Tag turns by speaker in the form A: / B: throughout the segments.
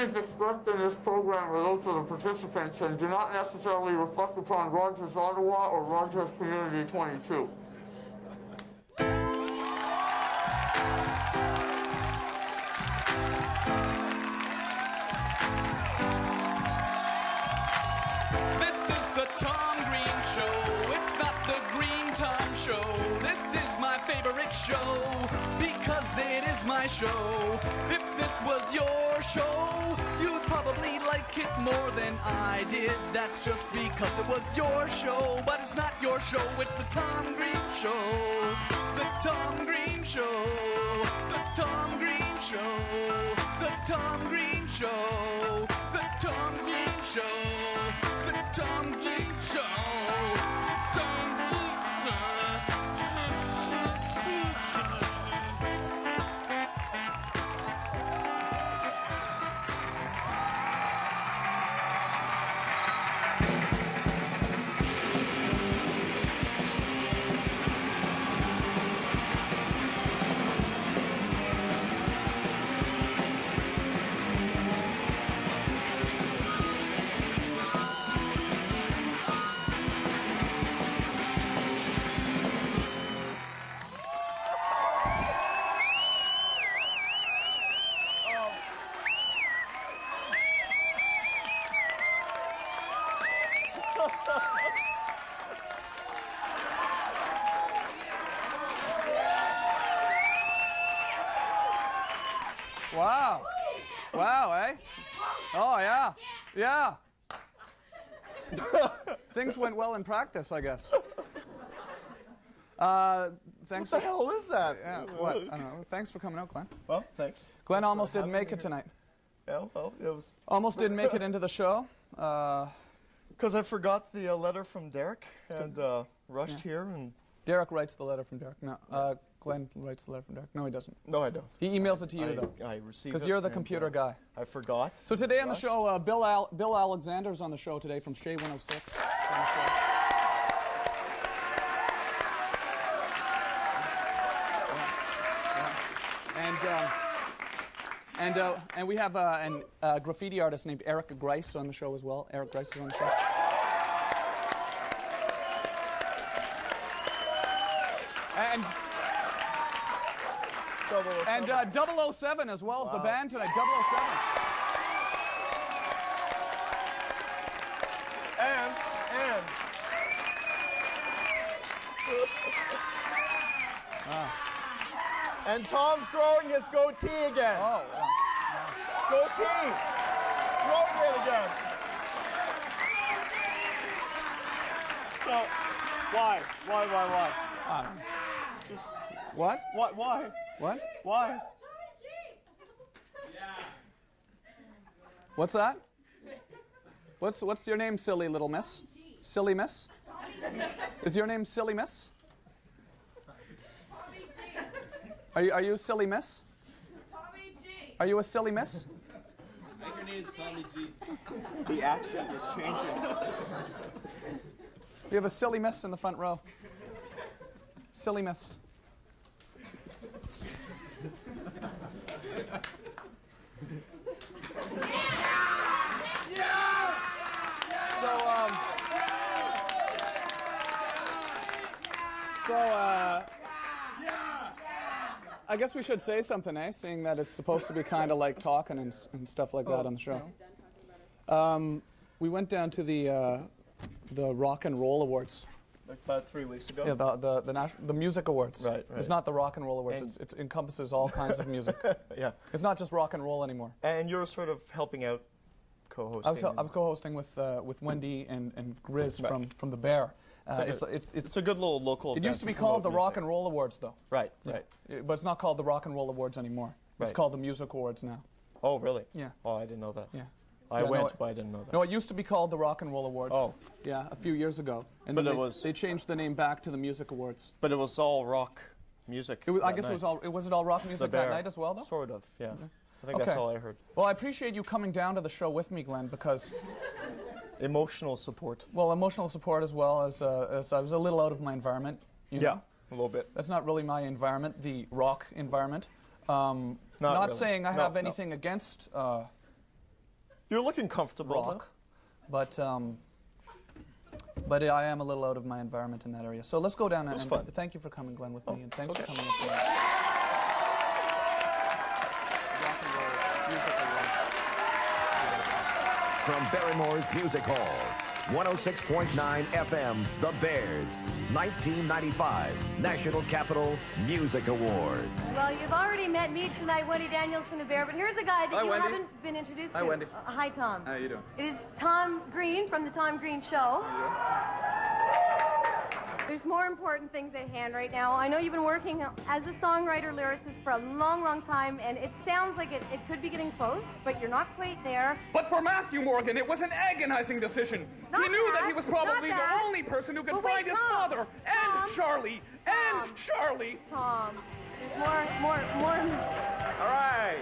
A: opinions expressed in this program are those of the participants and do not necessarily reflect upon Rogers Ottawa or Rogers Community 22.
B: This is the Tom Green Show. It's not the Green Tom Show. This is my favorite show because it is my show. If this was your show, you'd probably like it more than I did. That's just because it was your show, but it's not your show. It's the Tom Green Show. The Tom Green Show. The Tom Green Show. The Tom Green Show. The Tom Green Show. The Tom Green Show. Tom Green Show.
C: Wow. Wow, eh? Oh, yeah. Yeah. Things went well in practice, I guess. Thanks.
D: What the hell is that?
C: Yeah, what? I don't know. Thanks for coming out, Glenn.
D: Well, thanks.
C: Glenn almost didn't make it tonight.
D: Yeah, well, it was...
C: Almost didn't make it into the show.
D: Because I forgot the letter from Derek and rushed here and...
C: Derek writes the letter from Derek. No, Glenn writes the letter from Derek. No, he doesn't.
D: No, I don't.
C: He emails it to you, though.
D: I received it.
C: Because you're the computer guy.
D: I forgot.
C: So today on the show, Bill Alexander's on the show today from Shea 106. And we have a graffiti artist named Eric Grice on the show as well. Eric Grice is on the show. And 007 as well as the band tonight. 007.
D: And Tom's growing his goatee again.
C: Oh, yeah.
D: Goatee. Growing it again. So, why? Just
C: what?
D: Why?
C: What?
D: Why?
C: What's that? What's your name, silly little miss? Silly miss? Is your name Silly Miss? Are you Silly Miss?
E: Tommy G.
C: Are you a silly miss?
E: Make your name Tommy G.
D: The accent is changing.
C: You have a silly miss in the front row. Silly miss. I guess we should say something, eh? Seeing that it's supposed to be kind of like talking and stuff like that on the show. We went down to the Rock and Roll Awards.
D: Like about 3 weeks ago?
C: Yeah, the music awards.
D: Right.
C: It's not the Rock and Roll Awards. It encompasses all kinds of music.
D: Yeah.
C: It's not just rock and roll anymore.
D: And you're sort of helping out, co-hosting.
C: I'm co-hosting with Wendy and Grice from the Bear.
D: It's a good little local event.
C: It used to be called the Rock and Roll Awards, though.
D: Right,
C: yeah.
D: right.
C: But it's not called the Rock and Roll Awards anymore. It's called the Music Awards now.
D: Oh, really?
C: Yeah.
D: Oh, I didn't know that.
C: Yeah.
D: I went, but I didn't know that.
C: No, it used to be called the Rock and Roll Awards.
D: Oh.
C: Yeah, a few years ago. And
D: but
C: then they changed the name back to the Music Awards.
D: But it was all rock music.
C: I guess it was all. Was it all rock music that night as well, though?
D: Sort of, yeah. I think that's all I heard.
C: Well, I appreciate you coming down to the show with me, Glenn, because
D: emotional support.
C: Well, emotional support as well as I was a little out of my environment. You know?
D: A little bit.
C: That's not really my environment, the rock environment. Not
D: really.
C: saying I have anything against
D: You're looking comfortable.
C: rock, but I am a little out of my environment in that area. So let's go down and
D: fun.
C: thank you for coming, Glenn, with me, and thanks for coming in tonight.
F: From Barrymore's Music Hall, 106.9 FM, The Bears, 1995 National Capital Music Awards.
G: Well, you've already met me tonight, Wendy Daniels from The Bear, but here's a guy that
C: Hi,
G: you
C: Wendy.
G: haven't been introduced
C: Hi,
G: to.
C: Wendy.
G: Hi, Tom.
C: How you doing?
G: It is Tom Green from The Tom Green Show. There's more important things at hand right now. I know you've been working as a songwriter, lyricist for a long, long time, and it sounds like it could be getting close, but you're not quite there.
B: But for Matthew Morgan, it was an agonizing decision.
G: Not
B: He knew that he
G: that,
B: was probably
G: not
B: the
G: that.
B: only person who could
G: But wait,
B: find his
G: Tom,
B: father and
G: Tom,
B: Charlie
G: Tom.
B: and Charlie.
G: Tom, there's more.
H: All right.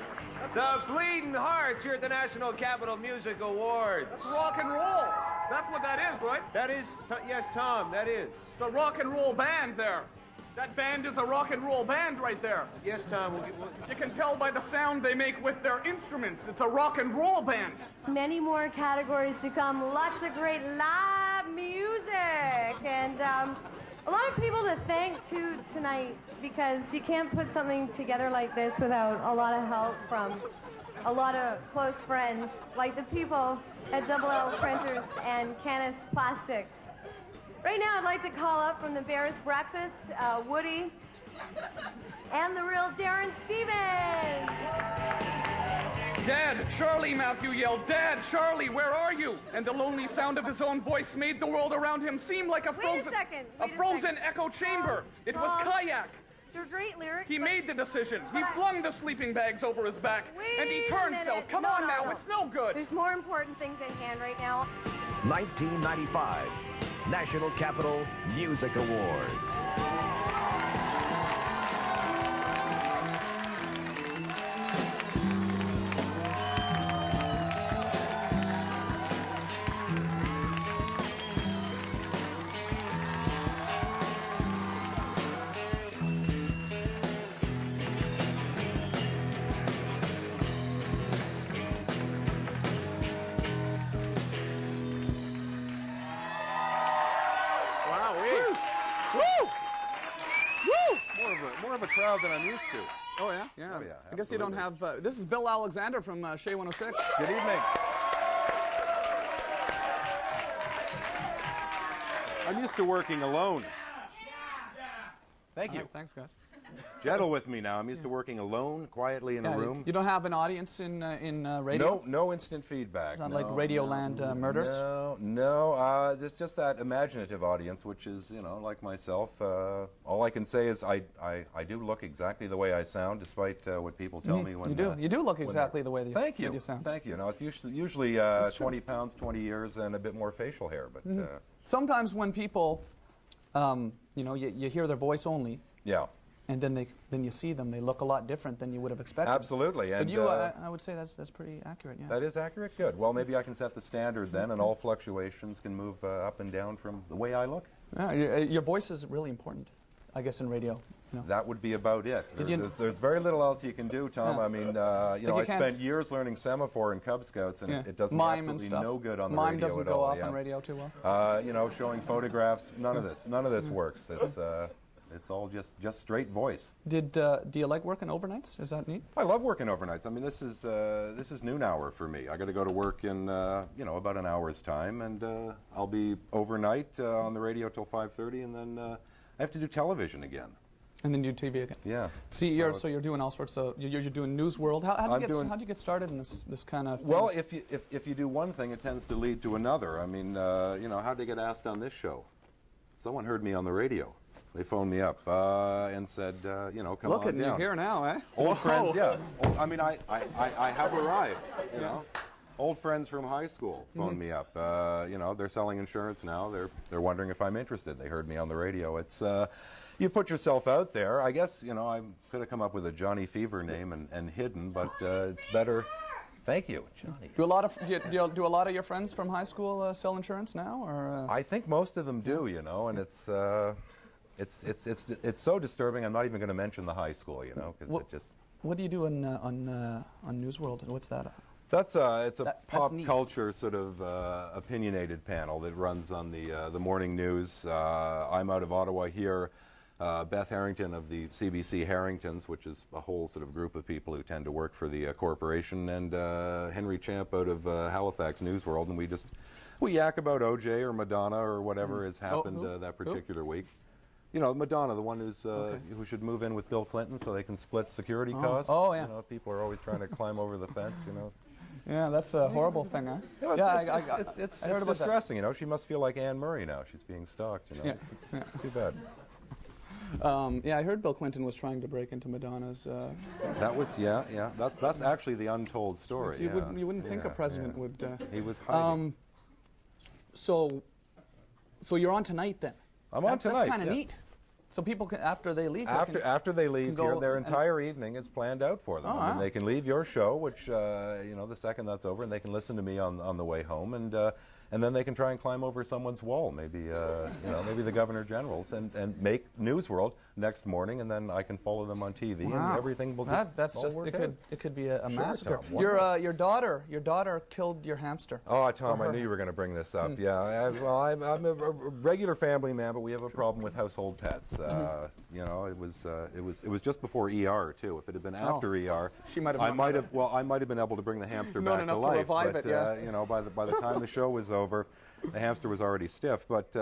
H: The Bleeding Hearts here at the National Capital Music Awards.
B: That's rock and roll. That's what that is, right?
H: That is, yes, Tom, that is.
B: It's a rock and roll band there. That band is a rock and roll band right there.
H: Yes, Tom.
B: You can tell by the sound they make with their instruments. It's a rock and roll band.
G: Many more categories to come. Lots of great live music. And a lot of people to thank, too, tonight, because you can't put something together like this without a lot of help from a lot of close friends, like the people at Double L Printers and Canis Plastics. Right now, I'd like to call up from the Bears Breakfast, Woody, and the real Darren Stevens.
B: Dad, Charlie, Matthew yelled, Dad, Charlie, where are you? And the lonely sound of his own voice made the world around him seem like a frozen,
G: second.
B: echo chamber. It was
G: Tom.
B: kayak.
G: They're great lyrics.
B: He
G: but-
B: made the decision. He
G: But I-
B: flung the sleeping bags over his back, and he
G: Wait a
B: turned
G: minute.
B: south. Come
G: No,
B: on
G: no,
B: now,
G: no.
B: it's no good.
G: There's more important things at hand right now.
F: 1995 National Capital Music Awards.
I: More of a crowd than I'm used to.
C: Oh, yeah? Yeah.
I: Oh, yeah,
C: I guess you don't
I: absolutely.
C: have... this is Bill Alexander from Shea 106.
I: Good evening. I'm used to working alone. Thank you.
C: All right, thanks, guys.
I: Jettle with me now. I'm used to working alone, quietly in a room.
C: You don't have an audience in radio?
I: No instant feedback.
C: Not
I: no,
C: like Radioland Murders?
I: No. There's just that imaginative audience, which is, like myself. All I can say is I do look exactly the way I sound, despite what people tell me when...
C: You do look exactly the way
I: Thank
C: you
I: you.
C: sound.
I: Thank you. No, it's usually 20 pounds, 20 years, and a bit more facial hair. But
C: Sometimes when people, you hear their voice only,
I: yeah.
C: and then you see them, they look a lot different than you would have expected.
I: Absolutely.
C: But
I: And
C: I would say that's pretty accurate, yeah.
I: that is accurate? Good. Well, maybe I can set the standard then, and all fluctuations can move up and down from the way I look.
C: Yeah, your voice is really important, I guess, in radio.
I: That would be about it. There's very little else you can do, Tom.
C: Yeah.
I: I mean,
C: you
I: I
C: can't-
I: spent years learning semaphore in Cub Scouts, and it does me
C: Mime and
I: absolutely
C: stuff.
I: no good on the
C: Mime
I: radio
C: doesn't
I: at
C: go
I: all.
C: off
I: yeah.
C: on radio too well.
I: Showing photographs, none of this works. It's all just straight voice.
C: Do you like working overnights? Is that neat?
I: I love working overnights. I mean, this is noon hour for me. I got to go to work in about an hour's time, and I'll be overnight on the radio till 5:30, and then I have to do television again.
C: And then do TV again.
I: Yeah.
C: See, so you're doing all sorts of. You're doing News World. How do you get started in this kind of thing?
I: Well, if you do one thing, it tends to lead to another. I mean, how did I get asked on this show? Someone heard me on the radio. They phoned me up and said, come on down.
C: Look at me here now, eh?
I: Old friends, yeah. I mean, I have arrived, Old friends from high school phoned me up. They're selling insurance now. They're wondering if I'm interested. They heard me on the radio. It's you put yourself out there. I guess, I could have come up with a Johnny Fever name and hidden, but it's better. Thank you, Johnny.
C: Do a lot of your friends from high school sell insurance now, or?
I: I think most of them do, and it's so disturbing. I'm not even going to mention the high school, because it just.
C: What do you do on News World? What's that?
I: It's a
C: That's
I: pop
C: neat.
I: culture sort of opinionated panel that runs on the morning news. I'm out of Ottawa here. Beth Harrington of the CBC Harringtons, which is a whole sort of group of people who tend to work for the corporation, and Henry Champ out of Halifax News World, and we yak about OJ or Madonna or whatever has happened that particular week. You know, Madonna, the one who should move in with Bill Clinton so they can split security costs.
C: Oh, yeah.
I: You know, people are always trying to climb over the fence. You know.
C: Yeah, that's a horrible thing, huh?
I: It's distressing. You know, she must feel like Anne Murray now. She's being stalked. You know, it's too bad.
C: Yeah, I heard Bill Clinton was trying to break into Madonna's.
I: That was That's actually the untold story.
C: You wouldn't think a president would.
I: He was hiding.
C: So you're on tonight then?
I: I'm on tonight.
C: That's kind of neat. So people can, after they leave.
I: After they leave here, their entire evening is planned out for them.
C: Oh,
I: I mean, they can leave your show, which you know, the second that's over, and they can listen to me on the way home, and then they can try and climb over someone's wall, maybe you know, maybe the Governor General's, and make News World next morning, and then I can follow them on TV, and everything will just work out.
C: It could be a
I: Sure,
C: massacre.
I: Tom,
C: Your daughter killed your hamster.
I: Oh, Tom, I knew you were going to bring this up. Yeah, I'm a regular family man, but we have a problem with household pets. You know, it was just before ER too. If it had been after ER,
C: she might have.
I: I might have been able to bring the hamster back to life. But you know, by the time the show was over, the hamster was already stiff. But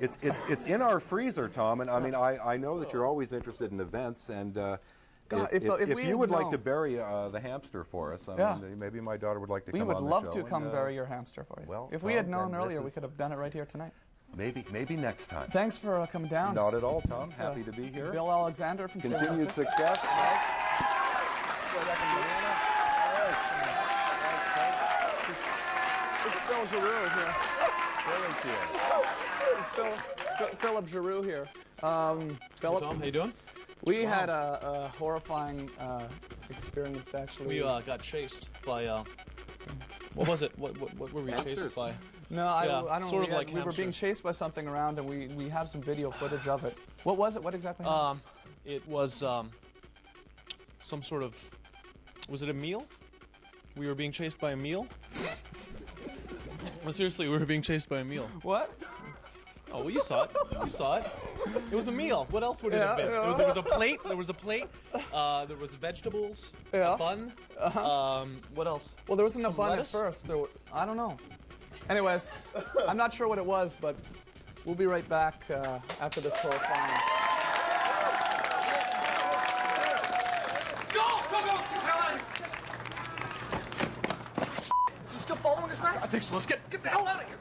I: it's in our freezer, Tom. And I mean, I know that you're always interested in events, and if you would like to bury the hamster for us, I mean, maybe my daughter would like to come on the show.
C: We would love to come bury your hamster for you.
I: Well,
C: if we had known earlier, we could have done it right here tonight.
I: Maybe next time.
C: Thanks for coming down.
I: Not at all, Tom. Happy to be here.
C: Bill Alexander from
I: Continued success.
C: It's Phil Giroux here. It's Philip Giroux here. Philip,
J: Tom, how you doing?
C: We had a horrifying experience, actually.
J: We got chased by, what was it? What were we chased by?
C: No, I don't
J: sort of like
C: we were being chased by something around, and we have some video footage of it. What was it? What exactly happened?
J: It was some sort of, was it a meal? We were being chased by a meal? Well, seriously, we were being chased by a meal.
C: What?
J: Oh, well, you saw it. You saw it. It was a meal. What else would it have been? There was a plate. There was a plate. There was vegetables. A bun. What else?
C: Well, there wasn't a bun
J: lettuce?
C: at first. I don't know. Anyways, I'm not sure what it was, but we'll be right back after this horrifying.
B: Go! Is he still following us, man? I think so. Let's get the hell out of here.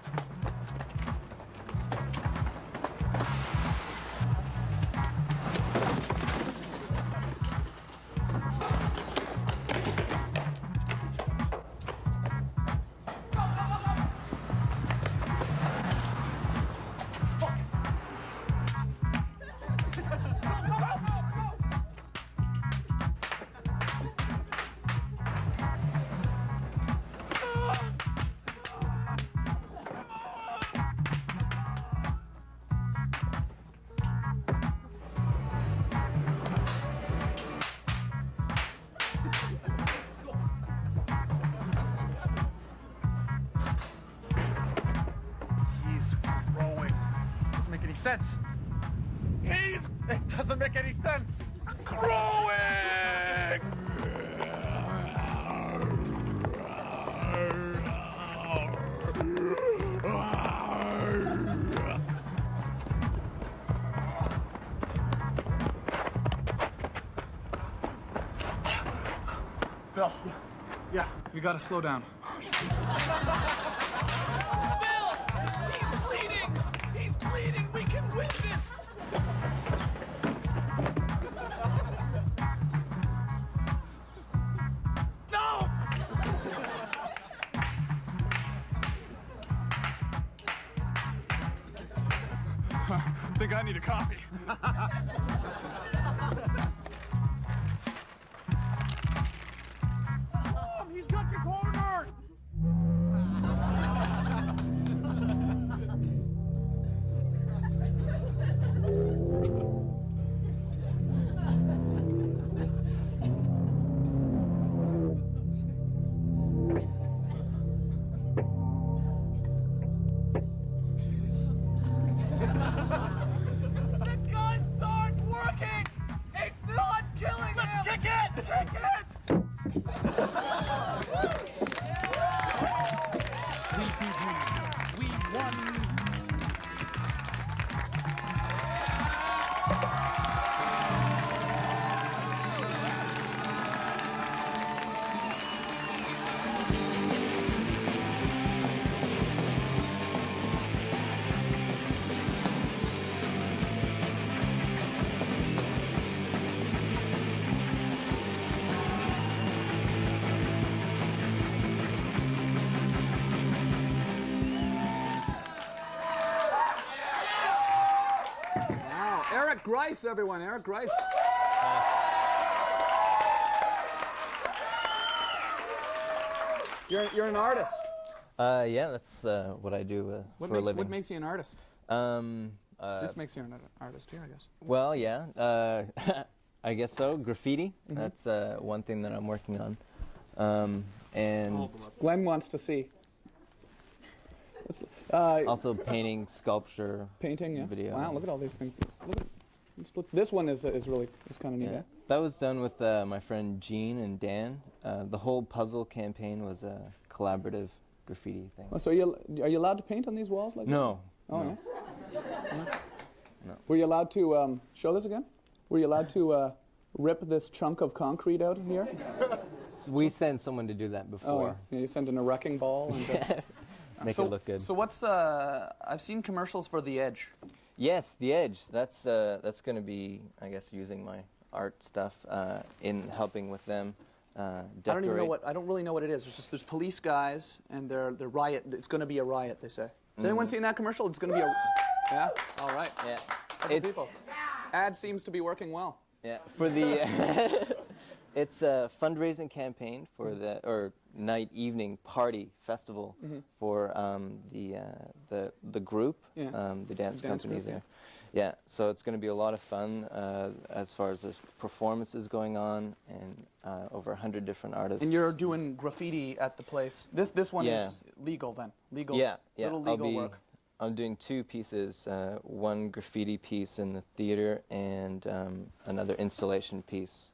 B: Sense. It doesn't make any sense. Growing! Phil, yeah, you gotta slow down. We can win this! No! I think I need a coffee. Mom, he's got you cornered!
C: won. Eric Grice, everyone. Eric Grice. You're an artist.
K: Yeah, that's what I do for a living.
C: What makes you an artist? This makes you an artist here, I guess.
K: Well, yeah, I guess so. Graffiti. That's one thing that I'm working on. And
C: Glenn wants to see.
K: Also painting, sculpture,
C: painting, yeah.
K: video.
C: Wow, look at all these things. Look, this one is kind of neat.
K: Yeah. That was done with my friend Gene and Dan. The whole puzzle campaign was a collaborative graffiti thing.
C: Oh, so are you allowed to paint on these walls like
K: No.
C: that? Oh,
K: no.
C: No. Were you allowed to show this again? Were you allowed to rip this chunk of concrete out here?
K: We sent someone to do that before.
C: Oh, yeah. You sent in a wrecking ball and
K: make it look good.
C: So what's the? I've seen commercials for The Edge.
K: Yes, The Edge. That's going to be, I guess, using my art stuff in helping with them decorate.
C: I don't even know what. I don't really know what it is. There's police guys and they're riot. It's going to be a riot. They say. Has anyone seen that commercial? It's going to be a. Yeah. All right.
K: Yeah.
C: People. Ad seems to be working well.
K: Yeah. For the. It's a fundraising campaign for the night, evening, party, festival for the group, the dance company there. Yeah, so it's going to be a lot of fun as far as there's performances going on and over 100 different artists.
C: And you're doing graffiti at the place. This one is legal then? Legal.
K: Yeah.
C: Little legal work.
K: I'm doing two pieces, one graffiti piece in the theater and another installation piece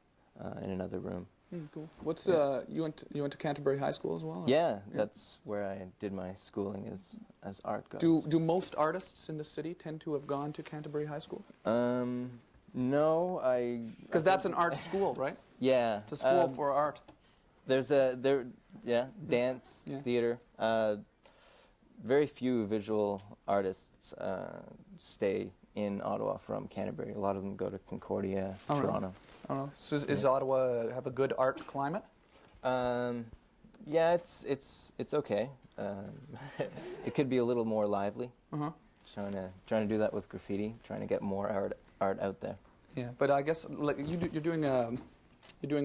K: in another room.
C: Cool. What's you went to Canterbury High School as well? Or?
K: Yeah, that's where I did my schooling as art goes.
C: Do most artists in the city tend to have gone to Canterbury High School?
K: No,
C: because that's an art school, right?
K: Yeah,
C: it's a school for art.
K: There's dance, theater. Very few visual artists stay in Ottawa from Canterbury. A lot of them go to Concordia, Toronto.
C: I don't know. So is Ottawa have a good art climate?
K: Yeah, it's okay. It could be a little more lively. Trying to do that with graffiti. Trying to get more art out there.
C: Yeah, but I guess like you're doing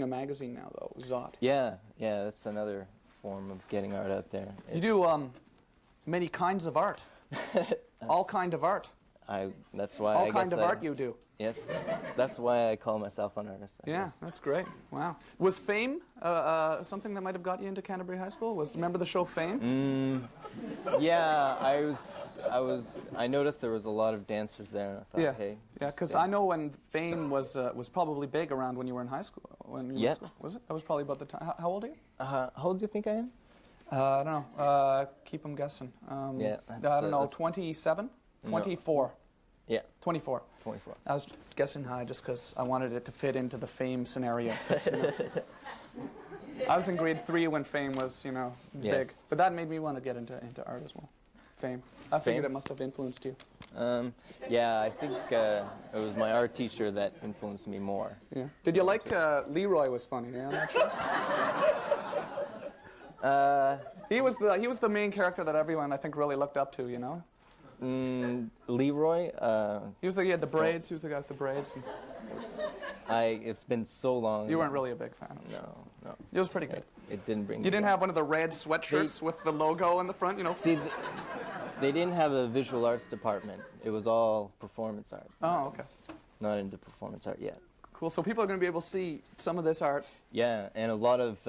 C: a magazine now though, Zot.
K: Yeah, that's another form of getting art out there.
C: You do many kinds of art. All kind of art.
K: That's why
C: all kind of art you do.
K: Yes, that's why I call myself an artist. I guess.
C: That's great. Wow. Was Fame something that might have got you into Canterbury High School? Remember the show Fame?
K: Yeah, I noticed there was a lot of dancers there. And I thought, hey.
C: Yeah, because I know when Fame was probably big around when you were in high school. Was it? That was probably about the time. How old are you?
K: How old do you think I am?
C: I don't know. Keep them guessing. I don't know. 27? 24.
K: No. Yeah.
C: 24.
K: 24.
C: I was guessing high just because I wanted it to fit into the Fame scenario. I was in grade 3 when Fame was, big. But that made me want to get into art as well. Fame. I figured it must have influenced you.
K: Yeah, I think it was my art teacher that influenced me more.
C: Yeah. Did you like Leroy was funny, on that show? He was the main character that everyone I think really looked up to,
K: Leroy.
C: He had the braids. He was the guy with the braids.
K: It's been so long.
C: You weren't really a big fan of it.
K: No.
C: It was pretty good.
K: It didn't bring.
C: You didn't have one of the red sweatshirts with the logo in the front,
K: See, they didn't have a visual arts department. It was all performance art.
C: Oh, okay.
K: Not into performance art yet.
C: Cool. So people are going to be able to see some of this art.
K: Yeah, and a lot of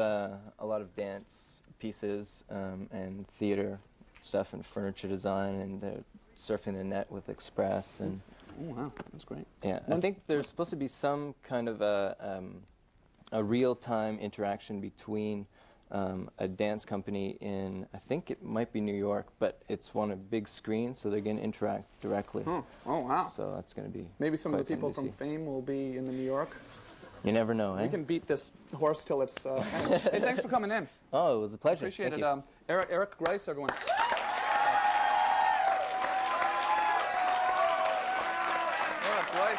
K: dance pieces and theater stuff and furniture design and surfing the net with Express and.
C: Oh wow, that's great.
K: Yeah, I think there's supposed to be some kind of a real-time interaction between a dance company in, I think it might be New York, but it's on a big screen, so they're going to interact directly.
C: Oh, wow.
K: So that's going to be
C: maybe some of the people from
K: see.
C: Fame will be in the New York.
K: You never know, eh?
C: We can beat this horse till it's... Hey, thanks for coming in.
K: Oh, it was a pleasure.
C: Appreciate
K: Thank
C: it.
K: you.
C: Eric Grice, everyone. Eric Grice.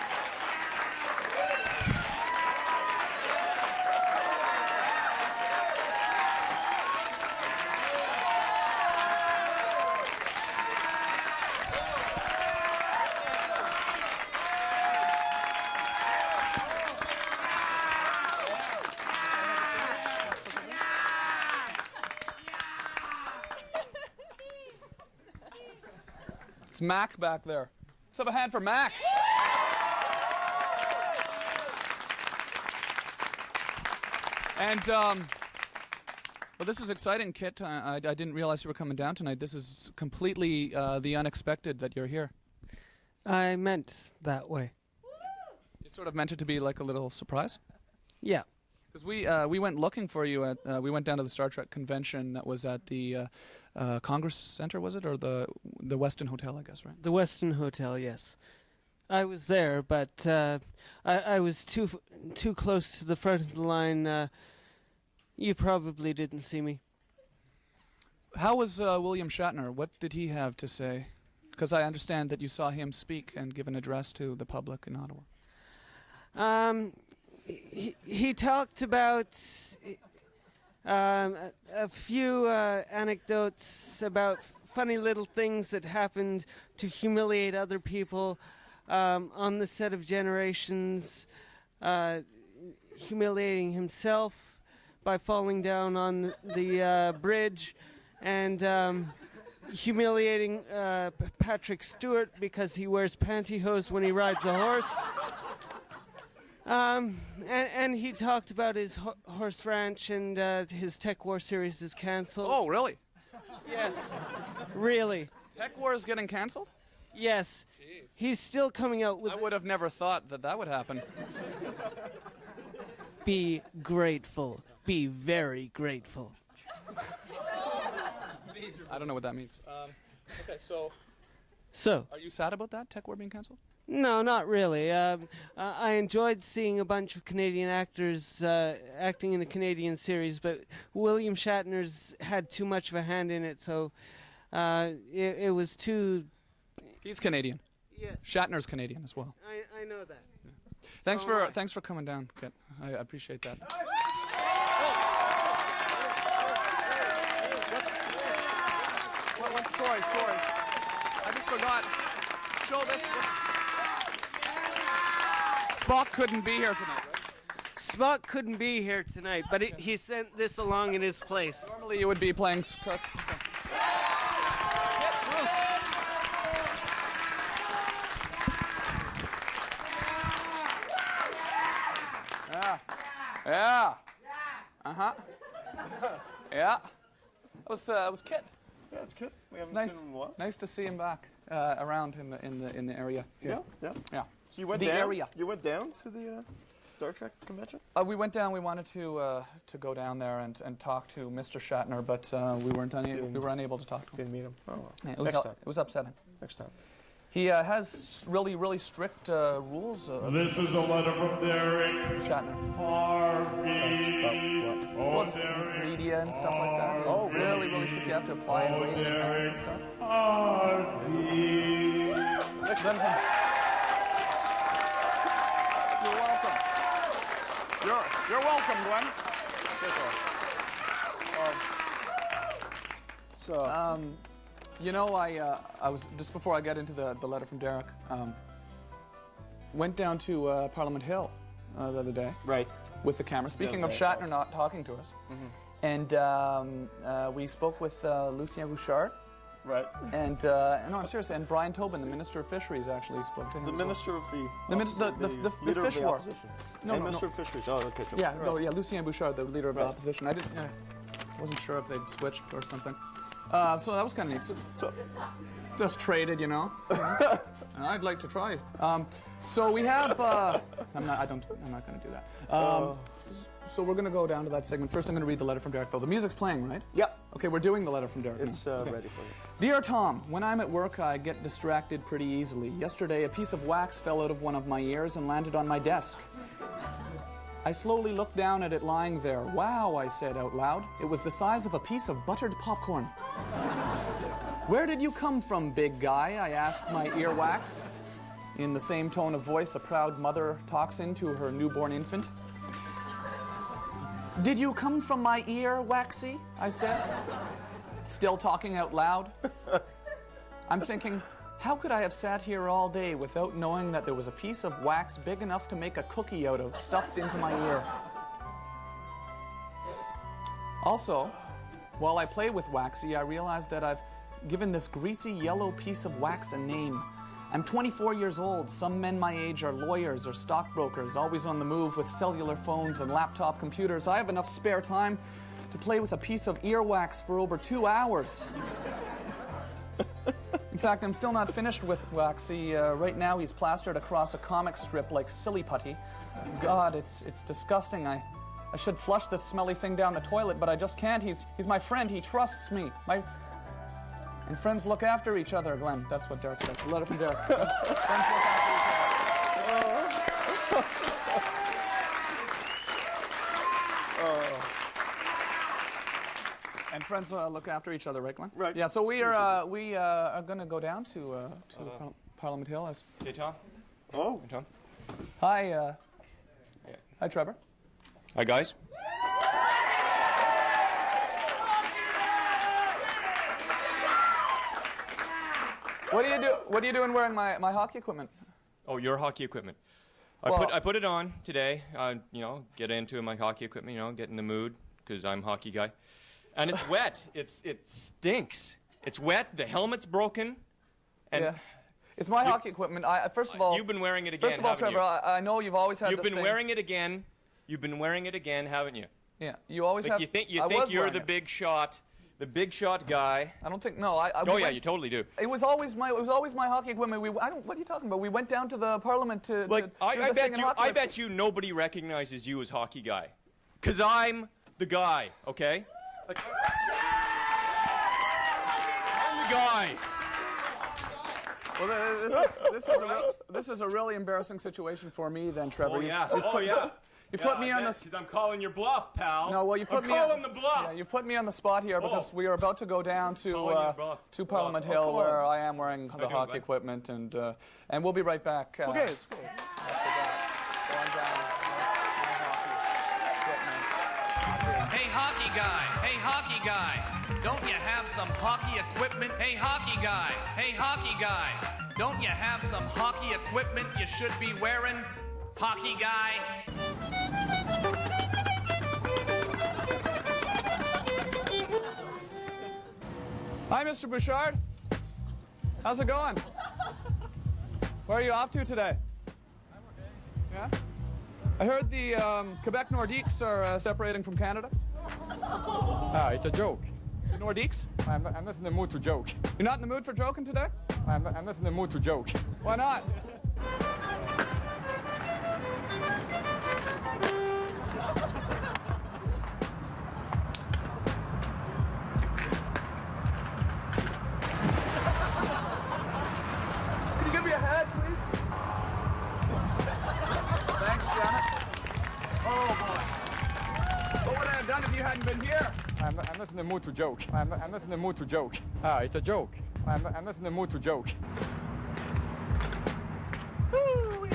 C: It's Mac back there. Let's have a hand for Mac. And, well, this is exciting, Kit. I didn't realize you were coming down tonight. This is completely the unexpected that you're here.
L: I meant that way.
C: You sort of meant it to be like a little surprise?
L: Yeah.
C: Because we went looking for you at we went down to the Star Trek convention that was at the Congress Center, was it, or the Westin Hotel, I guess, right?
L: The Westin Hotel, yes. I was there, but I was too close to the front of the line. You probably didn't see me.
C: How was William Shatner? What did he have to say? Because I understand that you saw him speak and give an address to the public in Ottawa.
L: He talked about a few anecdotes about funny little things that happened to humiliate other people on the set of Generations, humiliating himself by falling down on the bridge, and humiliating Patrick Stewart because he wears pantyhose when he rides a horse. And he talked about his horse ranch, and his Tech War series is canceled.
C: Oh, really?
L: Yes, really.
C: Tech War is getting canceled?
L: Yes.
C: Jeez.
L: He's still coming out with...
C: I would have never thought that would happen.
L: Be grateful. Be very grateful.
C: I don't know what that means. Okay, so... Are you sad about that, Tech War being canceled?
L: No, not really. I enjoyed seeing a bunch of Canadian actors acting in a Canadian series, but William Shatner's had too much of a hand in it, so it was too...
C: He's Canadian.
L: Yes.
C: Shatner's Canadian as well.
L: I know that.
C: Yeah. Thanks for coming down, Kit. I appreciate that. Sorry. I just forgot. Show this. Spock couldn't be here tonight, right?
L: Spock couldn't be here tonight, but he sent this along in his place.
C: Normally you would be playing... Yeah. Uh-huh. Yeah. That was Kit.
D: Yeah, it's Kit. We haven't
C: nice,
D: seen him in a while.
C: Nice to see him back around in the area.
D: Yeah.
C: Yeah.
D: So you went
C: the
D: down.
C: Area.
D: You went down to the Star Trek convention?
C: We went down. We wanted to go down there and talk to Mr. Shatner, but we were unable to talk to him.
D: Didn't meet him. Oh well.
C: Yeah,
D: It
C: was upsetting.
D: Next time.
C: He has really strict rules.
M: This is a letter from Derek
C: Shatner.
M: Well,
C: media and stuff like that.
D: Oh,
C: really strict. You have to apply and wait in advance and stuff.
D: Next time.
C: You're welcome. You're welcome, Glenn. You know, I was just before I get into the letter from Derek. Went down to Parliament Hill the other day.
D: Right.
C: With the camera. Speaking of Shatner not talking to us, and we spoke with Lucien Bouchard.
D: Right.
C: And no, I'm serious. And Brian Tobin, the Minister of Fisheries, actually spoke to him.
D: The Minister of the
C: the Fish War.
D: No, Minister of Fisheries. Oh, okay.
C: Yeah, right. Lucien Bouchard, the leader of the opposition. I wasn't sure if they'd switched or something. So that was kind of neat. So just traded, you know. I'd like to try. So we have. I'm not going to do that. So we're going to go down to that segment. First, I'm going to read the letter from Derek, though. The music's playing, right?
D: Yep.
C: Okay, we're doing the letter from Derek.
D: It's ready for you.
C: Dear Tom, when I'm at work, I get distracted pretty easily. Yesterday, a piece of wax fell out of one of my ears and landed on my desk. I slowly looked down at it lying there. Wow, I said out loud. It was the size of a piece of buttered popcorn. Where did you come from, big guy? I asked my earwax. In the same tone of voice a proud mother talks into her newborn infant. Did you come from my ear, Waxy? I said, still talking out loud. I'm thinking, how could I have sat here all day without knowing that there was a piece of wax big enough to make a cookie out of stuffed into my ear? Also, while I play with Waxy, I realize that I've given this greasy yellow piece of wax a name. I'm 24 years old. Some men my age are lawyers or stockbrokers, always on the move with cellular phones and laptop computers. I have enough spare time to play with a piece of earwax for over 2 hours. In fact, I'm still not finished with Waxy. Right now, he's plastered across a comic strip like silly putty. God, it's disgusting. I should flush this smelly thing down the toilet, but I just can't. He's my friend. He trusts me. And friends look after each other, Glenn. That's what Derek says. A letter from Derek. Friends look after each other. And friends look after each other, right, Glenn?
D: Right.
C: Yeah. So we are going to go down to Parliament Hill.
N: Hey, Tom.
D: Oh.
N: Hey, Tom.
C: Hi. Hi, Trevor.
N: Hi, guys.
C: What are you doing wearing my hockey equipment?
N: Oh, your hockey equipment.
C: Well,
N: I put it on today. You know, get into my hockey equipment. You know, get in the mood because I'm a hockey guy. And it's wet. It stinks. It's wet. The helmet's broken. And
C: yeah. It's my hockey equipment. First of all,
N: you've been wearing it again.
C: First of all, Trevor, I know you've always had.
N: You've been wearing it again. You've been wearing it again, haven't you?
C: Yeah. You always
N: like
C: have.
N: You think you're the big shot. The big shot guy.
C: I don't think. No,
N: oh yeah, you totally do.
C: It was always my hockey equipment. What are you talking about? We went down to the Parliament to.
N: Like
C: I
N: bet you nobody recognizes you as hockey guy, 'cause I'm the guy. Okay. Like, I'm the guy.
C: Well, this is a really embarrassing situation for me, then, Trevor.
N: Oh yeah.
C: You put me on the.
N: I'm calling your bluff, pal.
C: No, well, you put me.
N: I'm calling the bluff.
C: Yeah, you've put me on the spot here because we are about to go down to Parliament Hill, where I am wearing the hockey equipment, and we'll be right back.
D: Okay, it's cool.
B: Hey, hockey guy, don't you have some hockey equipment? Hey, hockey guy, don't you have some hockey equipment you should be wearing? Hockey guy.
C: Hi, Mr. Bouchard. How's it going? Where are you off to today? I'm okay. Yeah? I heard the Quebec Nordiques are separating from Canada.
O: It's a joke.
C: The Nordiques?
O: I'm not in the mood to joke.
C: You're not in the mood for joking today?
O: I'm not in the mood to joke.
C: Why not? Can you give me a hand, please? Thanks, Janet. Oh, boy. What would I have done if you hadn't been here?
O: I'm not in the mood to joke. I'm not in the mood to joke. It's a joke. I'm not in the mood to joke.
B: Woo-wee.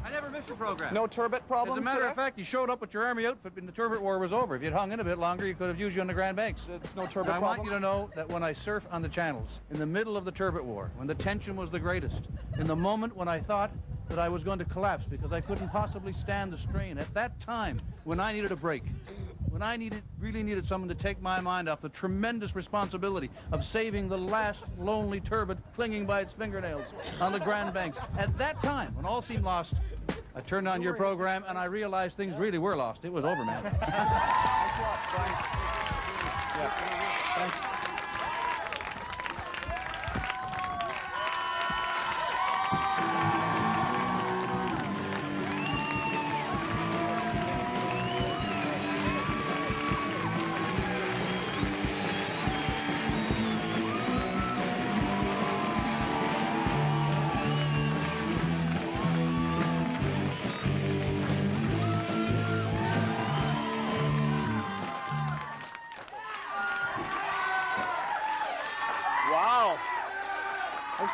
P: I never missed your program.
C: No turbot problems
P: As a matter
C: today?
P: of fact, you showed up with your army outfit when the turbot war was over. If you'd hung in a bit longer, you could have used you on the Grand Banks.
C: No turbot
P: I
C: problems?
P: want you to know that when I surf on the channels, in the middle of the turbot war, when the tension was the greatest, in the moment when I thought that I was going to collapse because I couldn't possibly stand the strain, at that time, when I needed a break, when I really needed someone to take my mind off the tremendous responsibility of saving the last lonely turbot clinging by its fingernails on the Grand Banks, at that time, when all seemed lost, I turned on your program and I realized things really were lost. It was over, man.
C: Thanks a lot, Brian. Yeah. Thanks.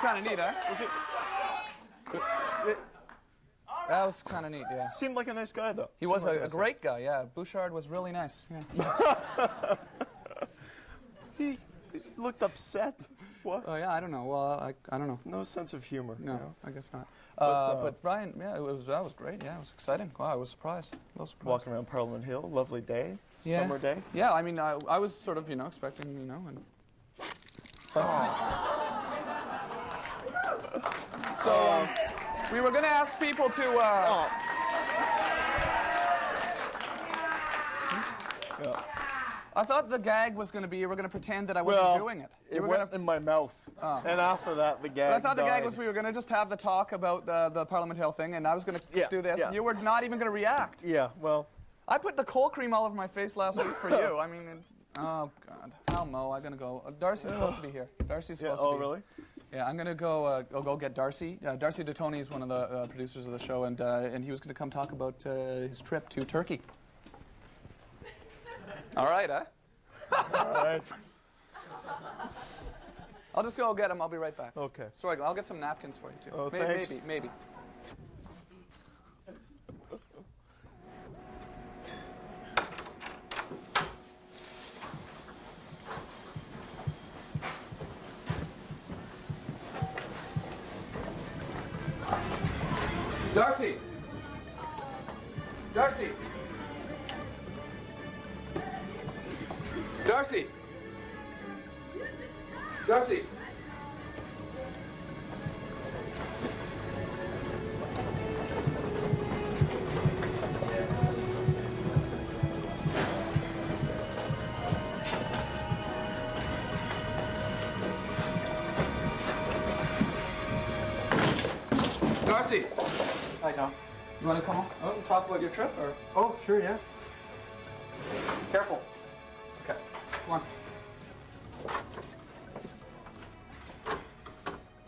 C: kind of neat, huh? That was kind of neat, yeah.
D: Seemed like a nice guy, though.
C: He was a great guy, yeah. Bouchard was really nice. Yeah.
D: He looked upset. What?
C: Oh, yeah, I don't know. Well, I don't know.
D: No sense of humor.
C: No,
D: you know?
C: I guess not. But Brian, yeah, that was great. Yeah, it was exciting. Wow, I was surprised.
D: Walking around Parliament Hill, lovely day,
C: yeah.
D: summer day.
C: Yeah, I mean, I was sort of, expecting, and. So we were going to ask people to.
D: Yeah.
C: I thought the gag was going to be you were going to pretend that I wasn't doing it.
D: It went in my mouth.
C: Oh.
D: And after that, the gag
C: But I thought the gag
D: died.
C: was we were going to just have the talk about the Parliament Hill thing, and I was going to do this, and you were not even going to react.
D: Yeah, well.
C: I put the cold cream all over my face last week for you. I mean, it's... Oh, God. How Mo? I'm going to go... Darcy's supposed to be here. Darcy's supposed to be
D: Oh, really?
C: Yeah, I'm going to go go get Darcy. Darcy DeToni is one of the producers of the show, and he was going to come talk about his trip to Turkey. All right, huh?
D: All right.
C: I'll just go get him. I'll be right back.
D: Okay.
C: Sorry, I'll get some napkins for you, too.
D: Oh, thanks.
C: Maybe. Darcy! Darcy! Darcy! Darcy! Darcy!
Q: Hi, Tom.
C: You want to come on and talk about your trip, or?
Q: Oh, sure, yeah.
C: Careful. Okay, come on.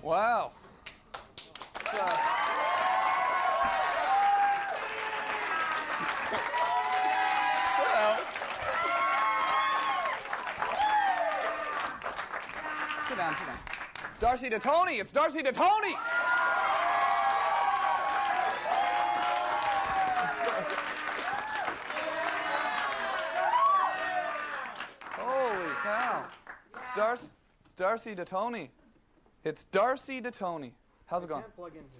C: Wow. Sit down. It's Darcy DeToni. It's Darcy DeToni. Holy cow. It's Darcy DeToni. It's Darcy DeToni. How's it going?
Q: Can't plug into it.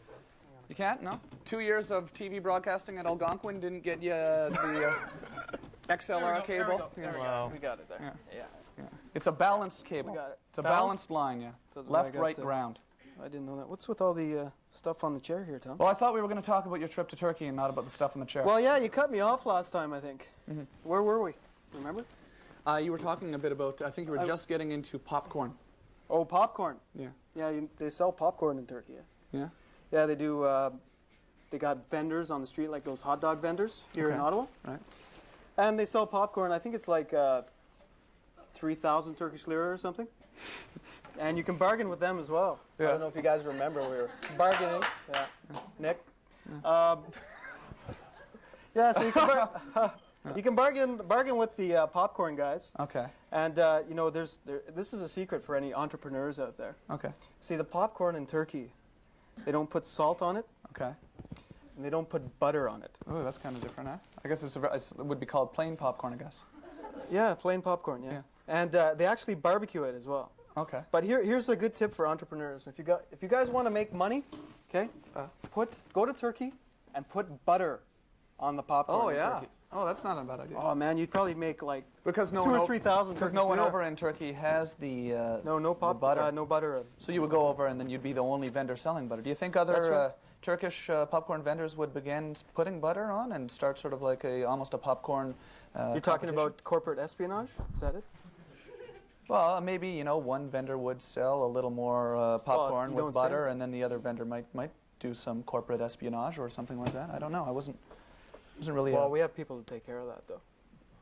C: You can't? No? 2 years of TV broadcasting at Algonquin didn't get you the XLR cable?
Q: Wow. We got it there.
C: Yeah. It's a balanced cable.
Q: We got it.
C: It's a balanced line, yeah.
Q: That's what I
C: Left,
Q: got
C: right,
Q: there.
C: ground.
Q: I didn't know that. What's with all the stuff on the chair here, Tom?
C: Well, I thought we were going to talk about your trip to Turkey and not about the stuff in the chair.
Q: Well, yeah, you cut me off last time, I think.
C: Mm-hmm.
Q: Where were we? Remember?
C: You were talking a bit about, I think you were just getting into popcorn.
Q: Oh, popcorn.
C: Yeah.
Q: Yeah, they sell popcorn in Turkey.
C: Yeah?
Q: Yeah, they do. They got vendors on the street, like those hot dog vendors here in Ottawa.
C: Right.
Q: And they sell popcorn. I think it's like 3,000 Turkish lira or something. And you can bargain with them as well.
C: Yeah.
Q: I don't know if you guys remember, we were bargaining. Yeah. Nick. Yeah, so you can bargain with the popcorn guys.
C: Okay.
Q: And this is a secret for any entrepreneurs out there.
C: Okay.
Q: See, the popcorn in Turkey, they don't put salt on it.
C: Okay.
Q: And they don't put butter on it.
C: Oh, that's kind of different, huh? I guess it would be called plain popcorn, I guess.
Q: Yeah, plain popcorn, yeah. And they actually barbecue it as well.
C: Okay.
Q: But here's a good tip for entrepreneurs. If you guys want to make money, okay, go to Turkey and put butter on the popcorn.
C: Oh,
Q: in
C: yeah.
Q: Turkey.
C: Oh, that's not a bad idea.
Q: Oh man, you'd probably make like
C: because no
Q: 2,000 or 3,000.
C: Because no one over in Turkey has the
Q: no
C: butter.
Q: No butter.
C: So you would go over and then you'd be the only vendor selling butter. Do you think other Turkish popcorn vendors would begin putting butter on and start sort of like almost a popcorn?
Q: You're talking about corporate espionage? Is that it?
C: Well, maybe one vendor would sell a little more popcorn with butter, and then the other vendor might do some corporate espionage or something like that. I don't know. I wasn't really.
Q: Well, we have people to take care of that, though.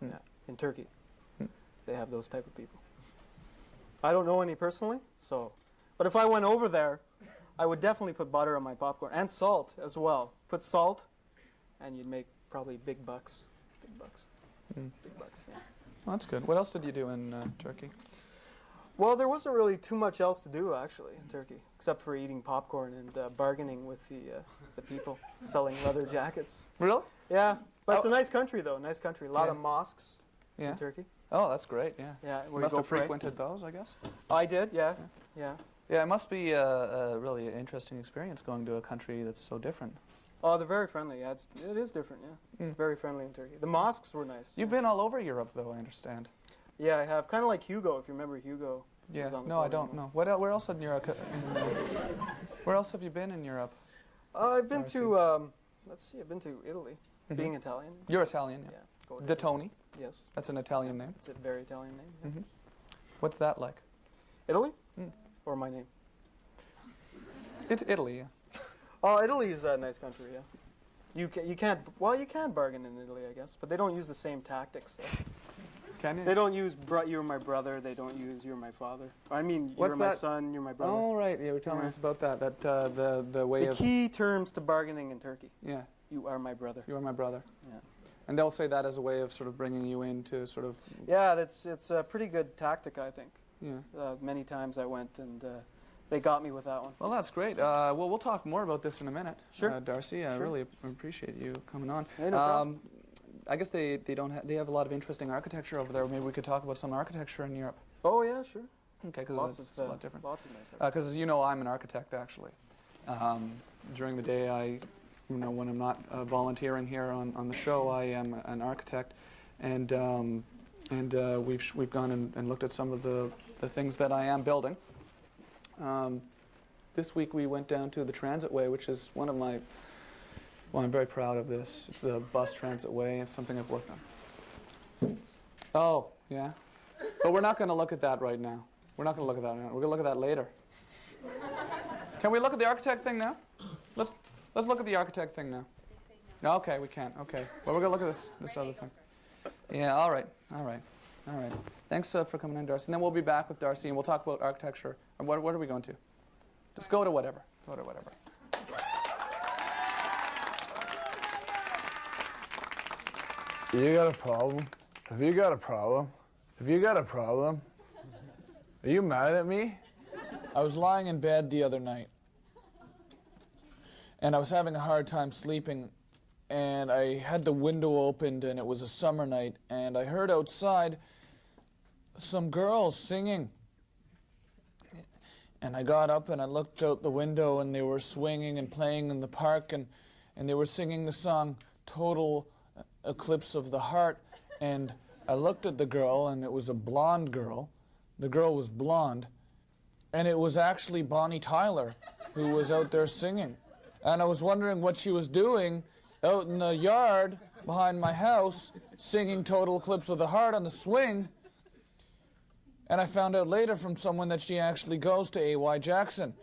Q: Yeah, in Turkey, they have those type of people. I don't know any personally, but if I went over there, I would definitely put butter on my popcorn and salt as well. Put salt, and you'd make probably big bucks. Big bucks. Big bucks. Yeah.
C: Well, that's good. What else did you do in Turkey?
Q: Well, there wasn't really too much else to do, actually, in Turkey, except for eating popcorn and bargaining with the people selling leather jackets.
C: Really?
Q: Yeah, but it's a nice country, though. Nice country. A lot of mosques in Turkey.
C: Oh, that's great, yeah.
Q: Yeah,
C: you must have frequented those, I guess?
Q: I did, yeah. Yeah.
C: Yeah, it must be a really interesting experience going to a country that's so different.
Q: Oh, they're very friendly. Yeah, it is different, yeah. Very friendly in Turkey. The mosques were nice.
C: You've been all over Europe, though, I understand.
Q: Yeah, I have. Kind of like Hugo, if you remember Hugo.
C: Yeah. No, I don't know. Where else in Europe? Where else have you been in Europe?
Q: I've been to, let's see, I've been to Italy, being Italian.
C: You're Italian, yeah. De Toni?
Q: Yes.
C: That's an Italian name?
Q: It's a very Italian name, yes.
C: What's that like?
Q: Italy? Or my name?
C: It's Italy, yeah.
Q: Oh, Italy is a nice country, yeah. You can't, well, you can bargain in Italy, I guess, but they don't use the same tactics, though.
C: Can you?
Q: They don't use you're my brother, they don't use you're my father. I mean, you're my son, you're my brother.
C: Oh, right, yeah, you were telling us about that, the way of...
Q: The key terms to bargaining in Turkey.
C: Yeah.
Q: You are my brother.
C: You are my brother.
Q: Yeah.
C: And they'll say that as a way of sort of bringing you in to sort of...
Q: Yeah, it's a pretty good tactic, I think.
C: Yeah.
Q: Many times I went and they got me with that one.
C: Well, that's great. Well, we'll talk more about this in a minute.
Q: Sure.
C: Darcy, I really appreciate you coming on.
Q: Hey, no problem.
C: I guess they have a lot of interesting architecture over there. Maybe we could talk about some architecture in Europe.
Q: Oh, yeah, sure.
C: Okay, because it's a lot different.
Q: Lots of nice
C: Because as you know, I'm an architect, actually. During the day, when I'm not volunteering here on the show, I am an architect, and we've gone and looked at some of the things that I am building. This week we went down to the Transitway, which is one of my... Well, I'm very proud of this. It's the bus transitway. It's something I've worked on. Oh, yeah? But we're not going to look at that right now. We're not going to look at that now. We're going to look at that later. Can we look at the architect thing now? Let's look at the architect thing now. No, okay, we can't. Okay. Well, we're going to look at this other thing. Yeah, all right. Thanks for coming in, Darcy. And then we'll be back with Darcy, and we'll talk about architecture. And what are we going to? Just go to whatever. Go to whatever.
R: You got a problem? Have you got a problem? Have you got a problem? Are you mad at me? I was lying in bed the other night, and I was having a hard time sleeping, and I had the window opened, and it was a summer night, and I heard outside some girls singing. And I got up and I looked out the window, and they were swinging and playing in the park, and they were singing the song Total Eclipse of the Heart. And I looked at the girl, and it was a blonde girl. The girl was blonde, and it was actually Bonnie Tyler who was out there singing. And I was wondering what she was doing out in the yard behind my house, singing Total Eclipse of the Heart on the swing. And I found out later from someone that she actually goes to A.Y. Jackson.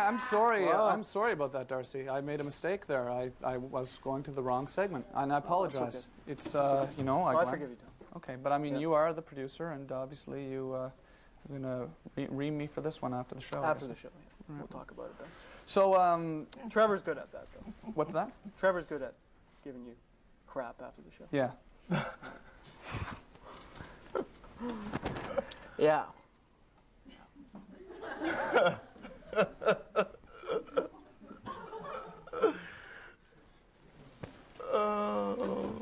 C: I'm sorry. Wow. I'm sorry about that, Darcy. I made a mistake there. I was going to the wrong segment, and I apologize.
Q: Okay.
C: It's you know.
Q: I forgive you, Tom.
C: Okay, but I mean, you are the producer, and obviously you are going to ream me for this one after the show.
Q: After the show, yeah. We'll talk about it then.
C: So,
Q: Trevor's good at that, though.
C: What's that?
Q: Trevor's good at giving you crap after the show.
C: Yeah.
Q: Yeah.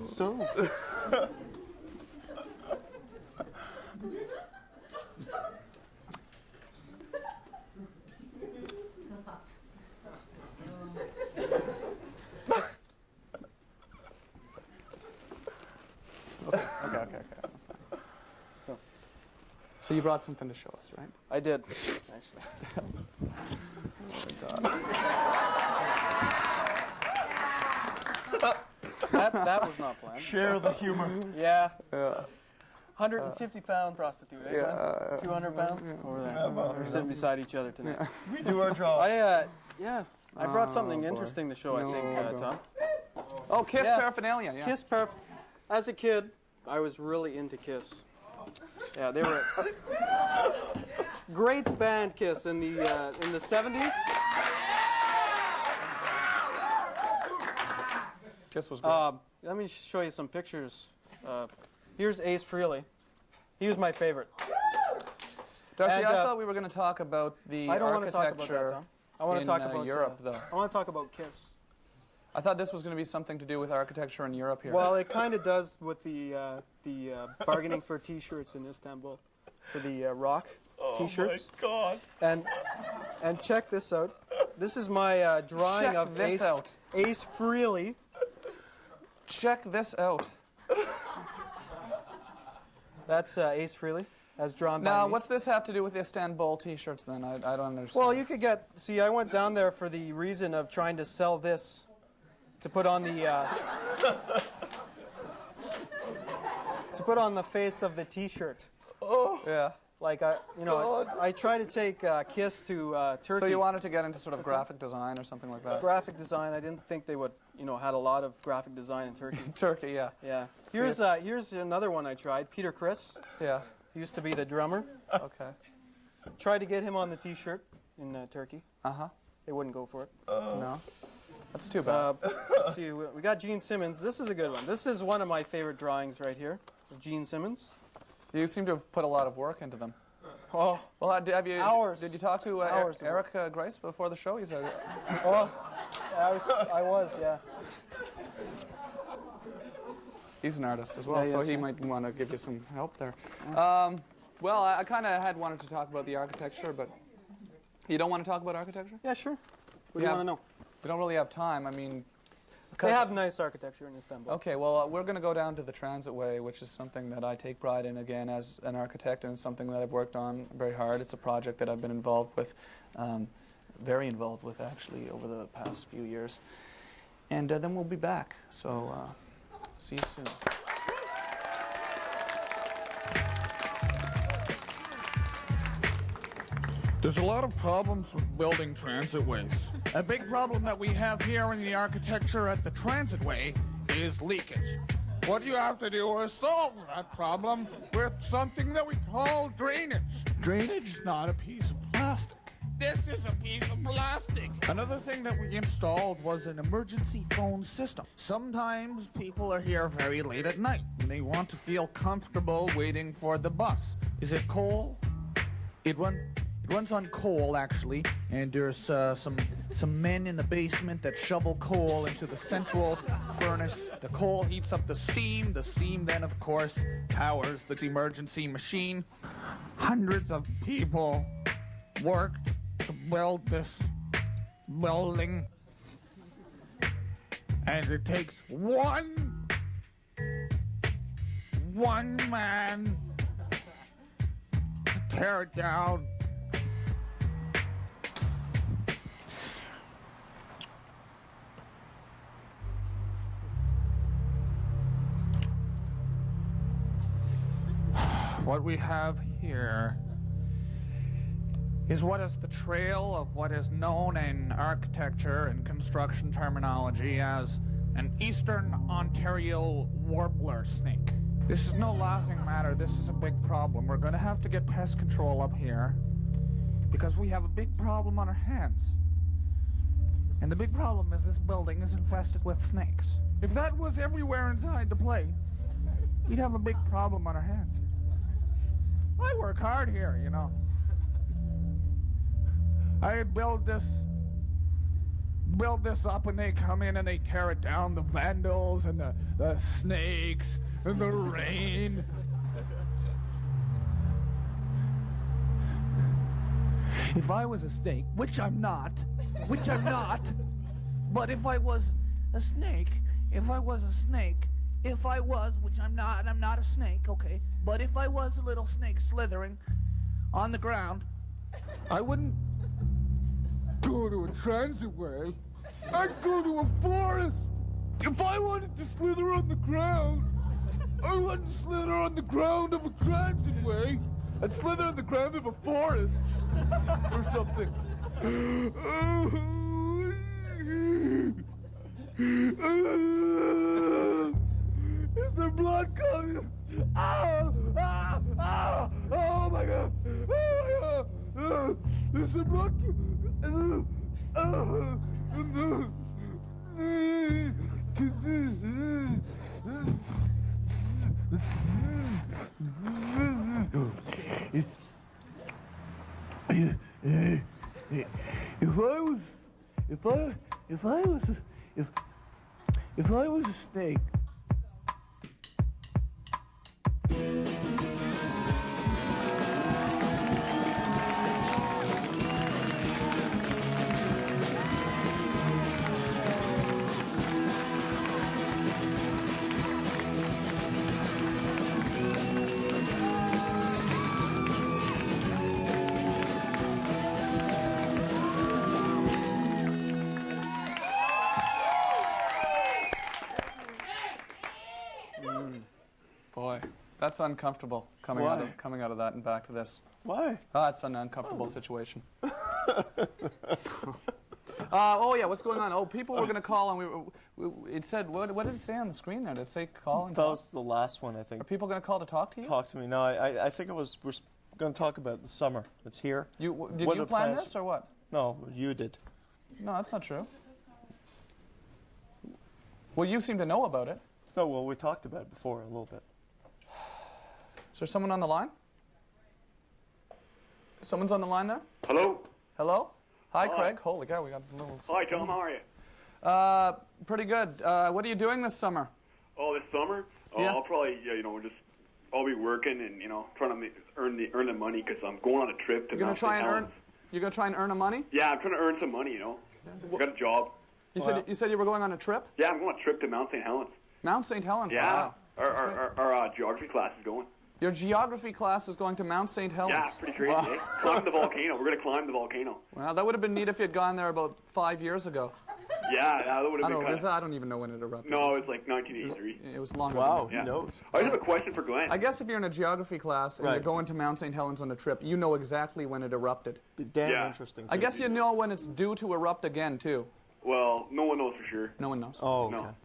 Q: So.
C: Okay. So you brought something to show us, right?
Q: I did, actually.
C: Oh my God.
Q: That was not planned.
D: Share the humor.
Q: Yeah. 150-pound prostitute, eh?
C: Yeah.
Q: 200 pounds? Over there. We're sitting beside each other tonight.
D: We do our job.
Q: I brought something interesting to show, I think, Tom.
C: Oh, Kiss paraphernalia, yeah.
Q: Kiss As a kid, I was really into Kiss. Yeah, they were great band, Kiss, in the 70s.
C: Kiss was great.
Q: Let me show you some pictures. Here's Ace Frehley. He was my favorite.
C: Darcy, I thought we were going to talk about the
Q: I don't want to talk about
C: architecture
Q: that, Tom. I want to talk about
C: Europe, though.
Q: I want to talk about Kiss.
C: I thought this was going to be something to do with architecture in Europe here.
Q: Well, it kind of does with the bargaining for T-shirts in Istanbul, for the rock T-shirts.
D: Oh my God!
Q: And check this out. This is my drawing of Ace Frehley.
C: Check this out.
Q: That's Ace Frehley, as drawn by
C: Now,
Q: me.
C: what's this have to do with the Istanbul T-shirts then? I don't understand.
Q: Well, you could get. See, I went down there for the reason of trying to sell this to put on the face of the T-shirt.
D: Oh.
C: Yeah.
Q: Like I try to take Kiss to Turkey.
C: So you wanted to get into sort of graphic design or something like that?
Q: Graphic design. I didn't think they would, had a lot of graphic design in Turkey.
C: Turkey, yeah.
Q: Yeah. Here's another one I tried. Peter Criss.
C: Yeah.
Q: He used to be the drummer.
C: Okay.
Q: Tried to get him on the T-shirt in Turkey.
C: Uh-huh.
Q: They wouldn't go for it.
C: No. That's too bad.
Q: Let's see. We got Gene Simmons. This is a good one. This is one of my favorite drawings right here of Gene Simmons.
C: You seem to have put a lot of work into them.
Q: Oh.
C: Well, have you?
Q: Hours.
C: Did you talk to Eric Grice before the show? He's a.
Q: Oh. I was. Yeah.
C: He's an artist as well,
Q: Yeah,
C: so
Q: yes,
C: he
Q: yeah.
C: might want to give you some help there. Well, I kind of had wanted to talk about the architecture, but you don't want to talk about architecture?
Q: Yeah, sure. What do you want to know?
C: We don't really have time. I mean,
Q: they have nice architecture in Istanbul.
C: Okay, well, we're going to go down to the Transitway, which is something that I take pride in, again, as an architect, and it's something that I've worked on very hard. It's a project that I've been involved with, very involved with, actually, over the past few years. And then we'll be back, so see you soon.
R: There's a lot of problems with building transitways. A big problem that we have here in the architecture at the transitway is leakage. What you have to do is solve that problem with something that we call drainage. Drainage is not a piece of plastic. This is a piece of plastic. Another thing that we installed was an emergency phone system. Sometimes people are here very late at night and they want to feel comfortable waiting for the bus. Is it coal? It runs on coal, actually, and there's some men in the basement that shovel coal into the central furnace. The coal heats up the steam. The steam then, of course, powers the emergency machine. Hundreds of people worked to build this building, and it takes one man to tear it down. What we have here is what is the trail of what is known in architecture and construction terminology as an Eastern Ontario warbler snake. This is no laughing matter. This is a big problem. We're going to have to get pest control up here because we have a big problem on our hands. And the big problem is this building is infested with snakes. If that was everywhere inside the place, we'd have a big problem on our hands. I work hard here, you know. I build this up and they come in and they tear it down, the vandals and the snakes and the rain. If I was a snake, which I'm not, but if I was a snake, which I'm not a snake, okay, but if I was a little snake slithering on the ground, I wouldn't go to a transitway. I'd go to a forest. If I wanted to slither on the ground,
M: I wouldn't slither on the ground of a transitway. I'd slither on the ground of a forest. Or something. Is there blood coming? Ah! Ah! Ah! Oh my god! Oh my god! Is there blood? If I was a snake.
C: Boy, that's uncomfortable coming out of that and back to this.
D: Why?
C: Oh, that's an uncomfortable situation. Oh yeah, what's going on? Oh, people were going to call and it said, what did it say on the screen there? Did it say call and
D: That
C: talk?
D: was the last one, I think.
C: Are people going to call to talk to you?
D: Talk to me. No, I think we're going to talk about the summer. It's here.
C: Did
D: What
C: you
D: are
C: plan
D: plans?
C: this or what?
D: No, you did.
C: No, that's not true. Well, you seem to know about it.
D: No, well, we talked about it before a little bit.
C: Is there someone on the line? Someone's on the line there?
S: Hello?
C: Hello? Hi,
S: Hi.
C: Craig. Holy cow, we got a little...
S: Hi, Tom. How are you?
C: Pretty good. What are you doing this summer?
S: Oh, this summer? Oh,
C: Yeah.
S: I'll probably, I'll be working and, trying to earn the money because I'm going on a trip to
C: You're gonna
S: Mount
C: try
S: St.
C: and
S: Helens.
C: You're gonna try and earn a money?
S: Yeah, I'm trying to earn some money, I got a job.
C: You said you were going on a trip?
S: Yeah, I'm going on a trip to Mount St. Helens.
C: Mount St. Helens.
S: Yeah.
C: Wow.
S: Our geography class is going.
C: Your geography class is going to Mount St. Helens.
S: Yeah, pretty crazy, eh? Climbing the volcano. We're going to climb the volcano.
C: Well, that would have been neat if you'd gone there about 5 years ago.
S: Yeah, that would have been kind of...
C: I don't even know when it erupted.
S: No, it was like 1983.
C: It was longer
D: Wow,
C: than that.
D: he knows.
S: I just have a question for Glenn.
C: I guess if you're in a geography class and
D: Right.
C: you're going to Mount St. Helens on a trip, you know exactly when it erupted.
D: Be damn interesting.
C: I guess you know when it's due to erupt again, too.
S: Well, no one knows for sure.
C: No one knows.
D: Oh, okay.
S: No.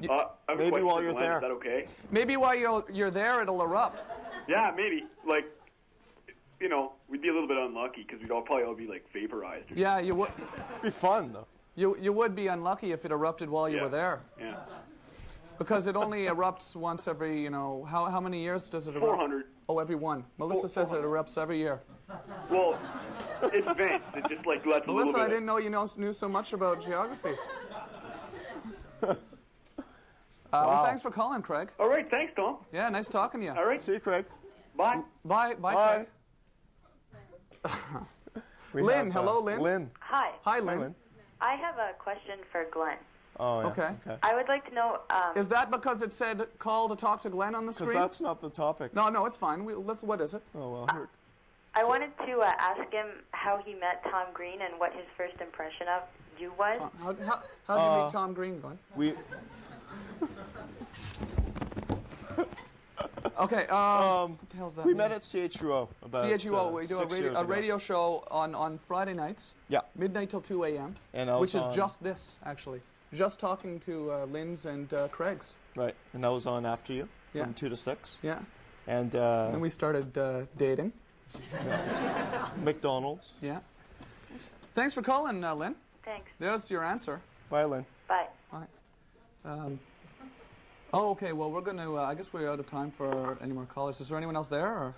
S: I have a
D: Maybe
S: question
D: while
S: for
D: you're
S: Glenn.
D: there.
S: Is that okay?
C: Maybe while you're there, it'll erupt.
S: Yeah, maybe. Like, we'd be a little bit unlucky because we'd probably all be like vaporized.
C: Yeah, you would.
D: Be fun though.
C: You would be unlucky if it erupted while you were there.
S: Yeah.
C: Because it only erupts once every, how many years does it erupt?
S: 400.
C: Oh, every one. Melissa says it erupts every year.
S: Well, it's vents. It just like lets a little
C: Melissa,
S: bit.
C: I didn't know you knew so much about geography. Well, thanks for calling, Craig.
S: All right, thanks, Tom.
C: Yeah, nice talking to you.
S: All right.
D: See you, Craig.
S: Bye.
C: Bye,
D: Bye.
C: Craig.
D: We
C: Lynn,
D: have,
C: hello, Lynn.
D: Lynn.
T: Hi.
C: Hi, Lynn.
T: I have a question for Glenn.
D: Oh, yeah.
C: Okay.
T: I would like to know.
C: Is that because it said call to talk to Glenn on the screen?
D: Because that's not the topic.
C: No, it's fine. What is it?
D: Oh, well, here.
T: I wanted to ask him how he met Tom Green and what his first impression of you was.
C: How did you meet Tom Green, Glenn?
D: We.
C: Okay. What the hell's that?
D: We met at CHUO about
C: CHUO. We do
D: 6 years
C: a
D: ago.
C: radio show on Friday nights.
D: Yeah.
C: Midnight till 2 a.m.
D: And I was
C: which is
D: on-
C: just this, actually. Just talking to Lynn's and Craig's.
D: Right, and that was on after you from
C: Yeah.
D: 2 to 6.
C: Yeah.
D: And
C: then we started dating.
D: McDonald's.
C: Yeah. Thanks for calling, Lynn.
T: Thanks.
C: There's your answer.
D: Bye, Lynn.
T: Bye.
C: Bye. Okay, well, we're going to, I guess we're out of time for any more callers. Is there anyone else there? Or?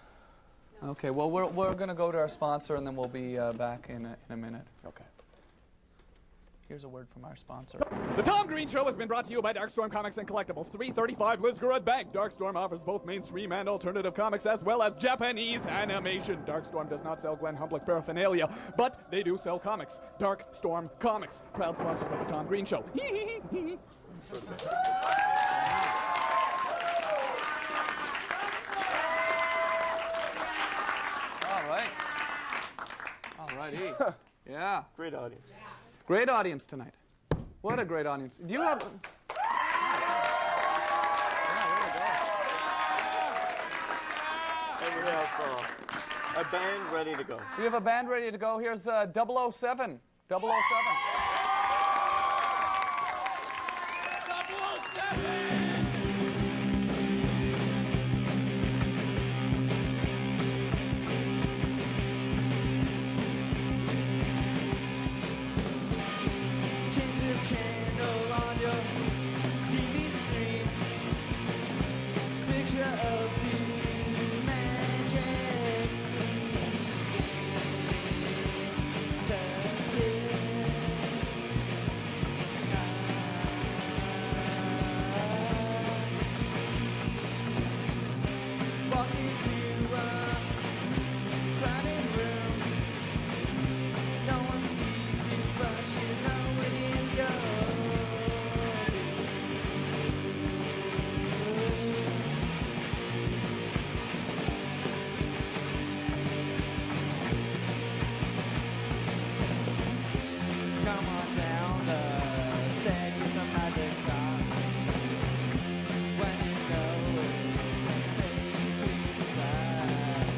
C: No. Okay, well, we're going to go to our sponsor, and then we'll be back in a minute.
D: Okay.
C: Here's a word from our sponsor.
O: The Tom Green Show has been brought to you by Darkstorm Comics and Collectibles, 335 Lisgarud Bank. Darkstorm offers both mainstream and alternative comics as well as Japanese animation. Darkstorm does not sell Glenn Humblick paraphernalia, but they do sell comics. Darkstorm Comics, proud sponsors of the Tom Green Show.
C: All right. All righty. Yeah.
D: Great audience.
C: Great audience tonight. What a great audience. Do you have...
D: have a band ready to go.
C: We have a band ready to go. Here's 007. 007.
B: Channel on your TV screen. Picture of you magically walk into a crowded room. No one sees you, but you know it is yours. Come on down the set, get some magic shots. When you know it's a fake class.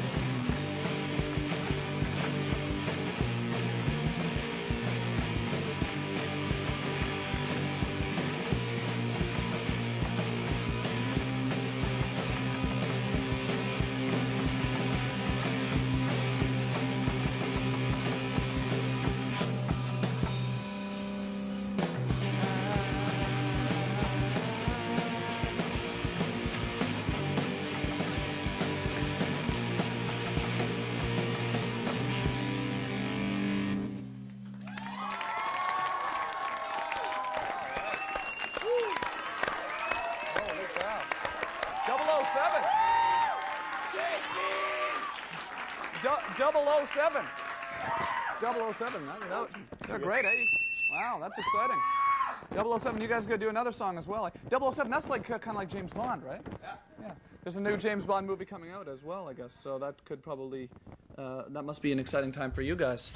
C: Holy cow. 007. 007. It's 007. They're great, eh? Wow, that's exciting. 007, you guys gonna do another song as well. 007, that's like kind of like James Bond, right? Yeah. There's a new James Bond movie coming out as well, I guess. So that could probably, that must be an exciting time for you guys.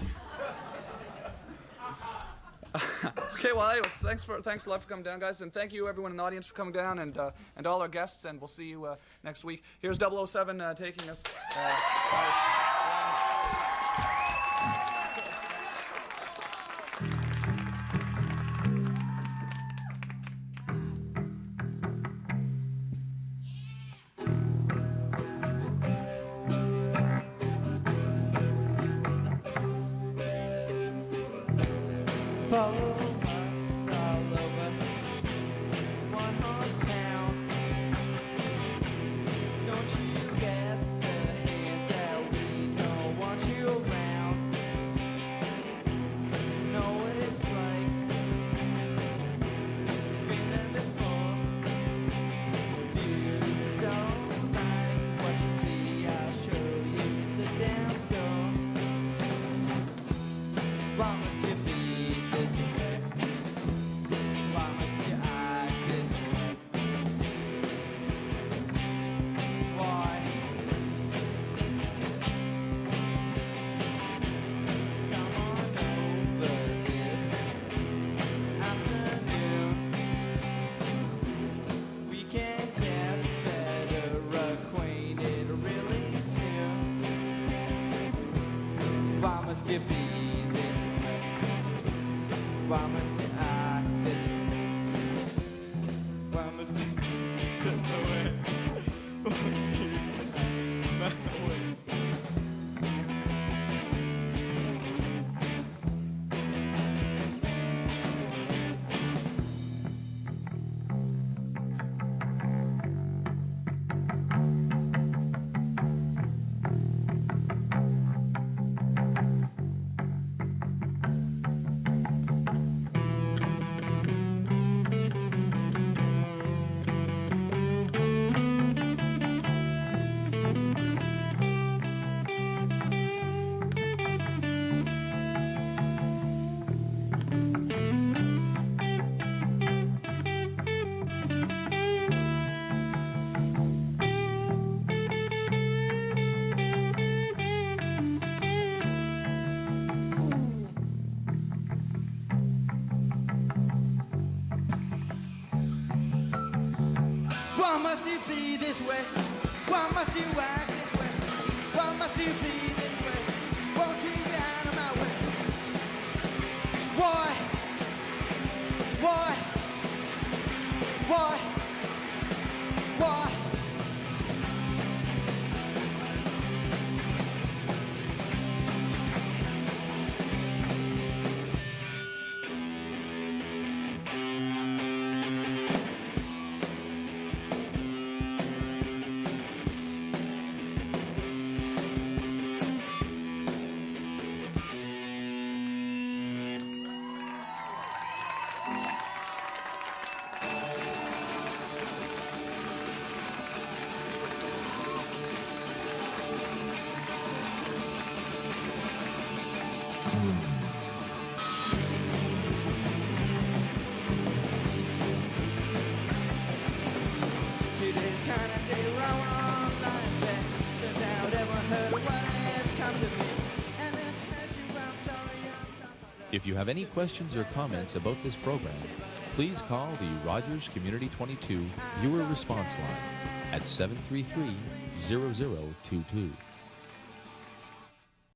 C: Okay, well, anyways, thanks a lot for coming down, guys, and thank you everyone in the audience for coming down, and all our guests, and we'll see you next week. Here's 007 taking us.
B: Follow us all over one horse town. Don't you get the hint that we don't want you around? Know what it's like, been there before. If you don't like what you see, I'll show you the damn door. Why must it be this way? Why must you act this way? Why? Come on over this afternoon. We can get better acquainted really soon. Why must you be this way? Why must you act this way? Why must you this way? Why must you act that way? Why must you be this way? Why must you act this way? must you be this way? Won't you get out of my way? Why? Why? Why? Why? Today's kind of day wrong like that. The doubt ever heard of what has come to me. And if hurt you, I'm sorry,
U: If you have any questions or comments about this program, please call the Rogers Community 22 viewer response line at 733-0022.